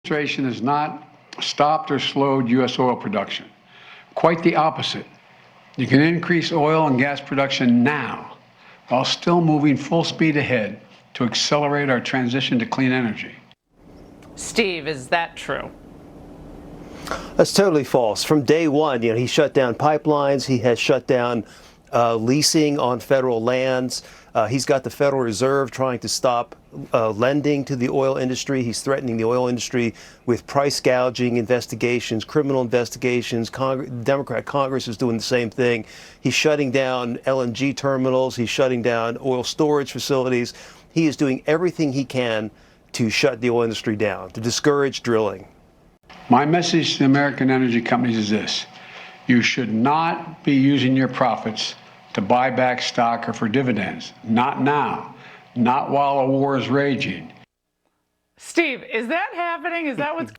Administration has not stopped or slowed U.S. oil production. Quite the opposite. You can increase oil and gas production now while still moving full speed ahead to accelerate our transition to clean energy. Steve, is that true? That's totally false. From day one, he shut down pipelines. He has shut down leasing on federal lands. He's got the Federal Reserve trying to stop lending to the oil industry. He's threatening the oil industry with price gouging investigations, criminal investigations. Democrat Congress is doing the same thing. He's shutting down LNG terminals. He's shutting down oil storage facilities. He is doing everything he can to shut the oil industry down, to discourage drilling. My message to the American energy companies is this: you should not be using your profits to buy back stock or for dividends. Not now. Not while a war is raging. Steve, is that happening? Is that what's...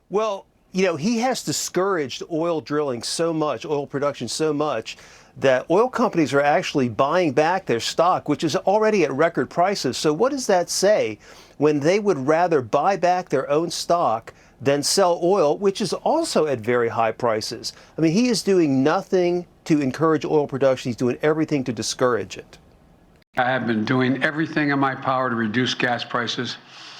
Well, he has discouraged oil drilling so much, oil production so much, that oil companies are actually buying back their stock, which is already at record prices. So what does that say when they would rather buy back their own stock than sell oil, which is also at very high prices? I mean, he is doing nothing to encourage oil production. He's doing everything to discourage it. I have been doing everything in my power to reduce gas prices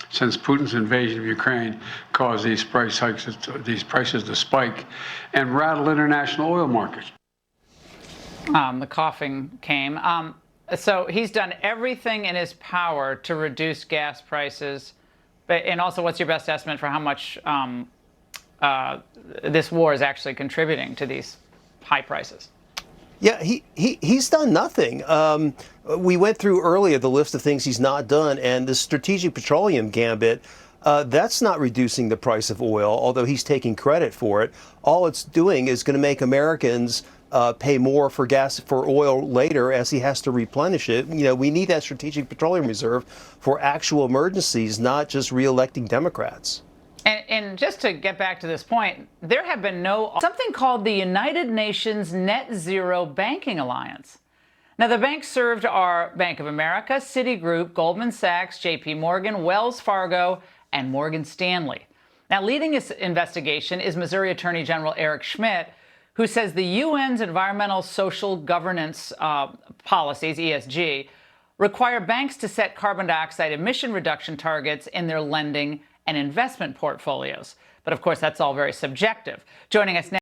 since Putin's invasion of Ukraine caused these price hikes, these prices to spike and rattle international oil markets. The coughing came. So he's done everything in his power to reduce gas prices. And also, what's your best estimate for how much this war is actually contributing to these high prices? Yeah, he's done nothing. We went through earlier the list of things he's not done, and the Strategic Petroleum Gambit, that's not reducing the price of oil, although he's taking credit for it. All it's doing is going to make Americans pay more for oil later as he has to replenish it. We need that Strategic Petroleum Reserve for actual emergencies, not just re-electing Democrats. And just to get back to this point, there have been something called the United Nations Net Zero Banking Alliance. Now, the banks served are Bank of America, Citigroup, Goldman Sachs, JP Morgan, Wells Fargo, and Morgan Stanley. Now, leading this investigation is Missouri Attorney General Eric Schmidt, who says the UN's environmental social governance policies, ESG, require banks to set carbon dioxide emission reduction targets in their lending and investment portfolios. But of course, that's all very subjective. Joining us now